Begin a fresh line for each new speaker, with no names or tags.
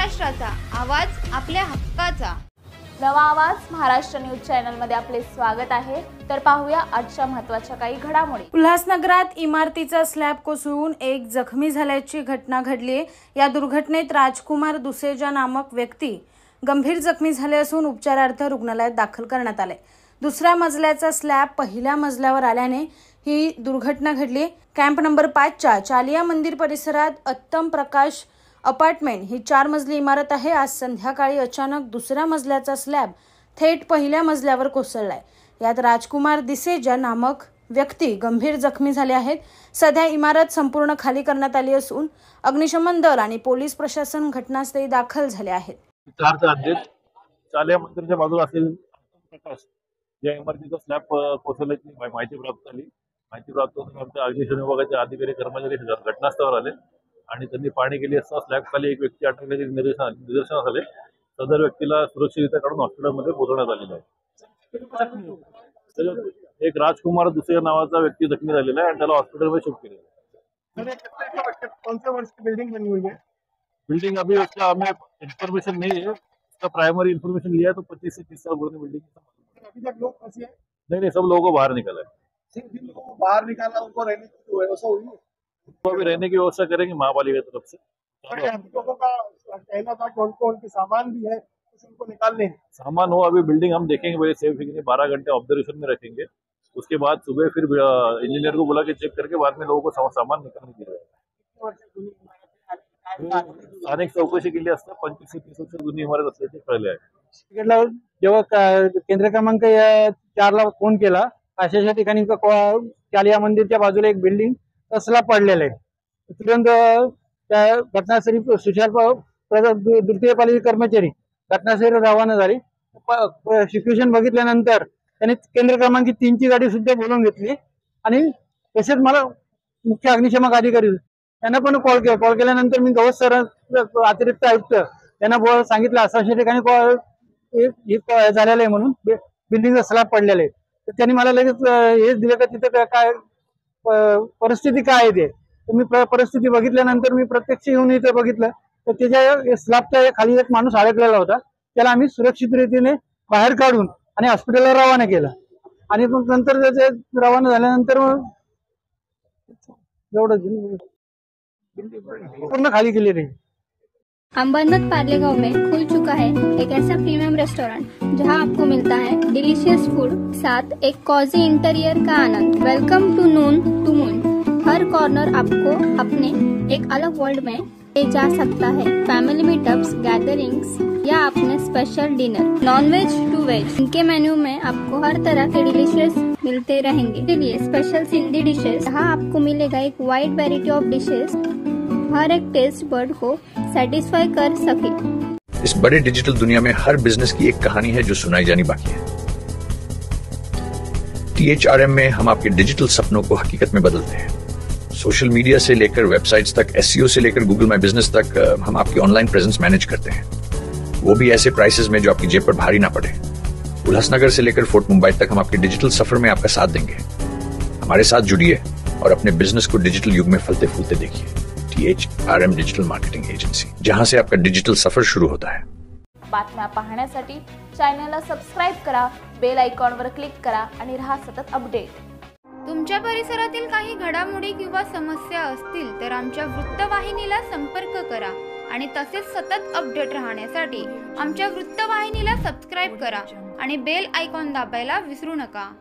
महाराष्ट्राचा आवाज, आपल्या हक्काचा.
नवा आवाज महाराष्ट्र न्यूज चॅनलमध्ये आपले स्वागत आहे. तर पाहूया आजच्या महत्त्वाच्या काही घडामोडी.
उल्हासनगरात इमारतीचा स्लॅब कोसळून एक जखमी झाल्याची घटना घडली. या दुर्घटनेत राजकुमार दुसेजा नामक व्यक्ती गंभीर जखमी झाले असून उपचारार्थ रुग्णालयात दाखल करण्यात आले. दुसऱ्या मजल्याचा स्लॅब पहिल्या मजल्यावर आल्याने ही दुर्घटना घडली. कॅम्प नंबर 5च्या चालिया मंदिर परिसरात उत्तम प्रकाश अपार्टमेंट ही 4 मजली इमारत आहे. आज संध्याकाळी अचानक दुसऱ्या मजल्याचा स्लॅब थेट पहिल्या मजल्यावर कोसळलाय. यात राजकुमार दिसेजा नामक व्यक्ती गंभीर जखमी झाले आहेत. सध्या इमारत संपूर्ण खाली करण्यात आली असून अग्निशमन दल आणि पोलीस प्रशासन घटनास्थळी दाखल झाले आहेत.
चालिया मंदिराच्या बाजूला असलेला प्रकाश या इमारतीचा स्लॅब कोसळल्याची माहिती प्राप्त झाली. माहिती प्राप्त होऊन आमच्या अग्निशमन विभागाचे अधिकारी कर्मचारी घटनास्थळावर आले आणि त्यांनी पाहणी केली असता स्लॅब खाली एक व्यक्ती अटकल्याचे निदर्शनास आले. सदर व्यक्तीला सुरक्षितरित्या काढून हॉस्पिटलमध्ये पोहोचवण्यात आलेलं आहे. एक राजकुमार दुसऱ्या नावाचा व्यक्ती जखमी झालेला आहे आणि त्याला हॉस्पिटलमध्ये शिफ्ट केलेलं आहे.
कौन से वर्ष की बिल्डिंग बनी हुई है?
बिल्डिंग अभी उसका हमें इन्फॉर्मेशन नहीं है. उसका प्राइमरी इन्फॉर्मेशन लिया है तो 25 से 30 साल पुरानी बिल्डिंग.
अभी तक लोग फंसे हैं?
नहीं, सब लोगों को बाहर निकाला है.
जिन लोगों को बाहर निकाला उनको रहने की व्यवस्था हुई है?
उनको भी रहने की व्यवस्था करेंगे महापालिका की तरफ से.
लोगों का कहना था कि उनको उनके सामान भी है तो उनको निकालने हैं.
सामान हो, अभी बिल्डिंग हम देखेंगे पहले सेफ है 12 घंटे ऑब्जर्वेशन में रखेंगे. उसके बाद सुबह फिर इंजीनियर को बुला के चेक करके बाद में लोगों को सामान निकालने दिया जाएगा. अनेक चौकशी केली असता 25 ते 30 वर्ष जुनी इमारत असल्याचे कळले आहे.
जेव्हा केंद्र क्रमांक 4ला फोन केला अशा ठिकाणी चालिया मंदिरच्या बाजूला एक बिल्डिंग स्लॅब पडलेलं आहे. तुरंत त्या घटनास्थळी द्वितीय पालिका कर्मचारी घटनास्थळी रवाना झाले. सिच्युएशन बघितल्यानंतर त्यांनी केंद्र क्रमांक 3ची गाडी सुद्धा बोलवून घेतली आणि तसेच मला मुख्य अग्निशमक अधिकारी त्यांना पण कॉल केल्यानंतर मी गवस सर अतिरिक्त आयुक्त त्यांना सांगितलं अशा ठिकाणी झालेलं आहे म्हणून बिल्डिंगचा स्लॅब पडलेला आहे. तर त्यांनी मला लगेच हेच दिलं का तिथं काय परिस्थिती काय आहे ते. तर मी परिस्थिती बघितल्यानंतर मी प्रत्यक्ष येऊन इथे बघितलं तर त्याच्या स्लॅबच्या खाली एक माणूस अडकलेला होता. त्याला आम्ही सुरक्षित रीतीने बाहेर काढून आणि हॉस्पिटलला रवाना केला आणि मग नंतर त्याचे रवाना झाल्यानंतर मग एवढं पूर्ण खाली केली रही.
अंबरनाथ पार्लेगांव में खुल चुका है एक ऐसा प्रीमियम रेस्टोरेंट जहां आपको मिलता है डिलीशियस फूड साथ एक कॉजी इंटीरियर का आनंद. Welcome to noon to moon. हर कॉर्नर आपको अपने एक अलग वर्ल्ड में ले जा सकता है. फैमिली मीटअप्स, गैदरिंग्स या अपने special dinner, non veg to veg. इनके मेन्यू में आपको हर तरह के डिलीशियस मिलते रहेंगे. इसलिए स्पेशल सिंधी डिशेस जहाँ आपको मिलेगा एक वाइड वेराइटी ऑफ डिशेस हर एक टेस्ट बर्ड को सेटिस्फाई कर सके.
इस बड़े डिजिटल दुनिया में हर बिजनेस की एक कहानी है जो सुनाई जानी बाकी है. THRM में हम आपके डिजिटल सपनों को हकीकत में बदलते हैं. सोशल मीडिया से लेकर वेबसाइट्स तक, SEO से लेकर गूगल माई बिजनेस तक हम आपकी ऑनलाइन प्रेजेंस मैनेज करते हैं. वो भी ऐसे प्राइसेस में जो आपकी जेब पर भारी ना पड़े. उल्हासनगर से लेकर फोर्ट मुंबई तक हम आपके डिजिटल सफर में आपका साथ देंगे. हमारे साथ जुड़िए और अपने बिजनेस को डिजिटल युग में फलते फूलते देखिए. THRM डिजिटल मार्केटिंग एजेंसी, जहां से आपका डिजिटल सफर शुरू होता है.
बातम्या पाहण्यासाठी चॅनलला सबस्क्राइब करा, बेल आयकॉनवर क्लिक करा आणि रहा सतत अपडेट.
तुमच्या परिसरातील काही घडामोडी किंवा समस्या असतील तर आमच्या वृत्तवाहिनीला संपर्क करा आणि तसेच सतत अपडेट राहण्यासाठी आमच्या वृत्तवाहिनीला सबस्क्राइब करा आणि बेल आयकॉन दाबायला विसरू नका.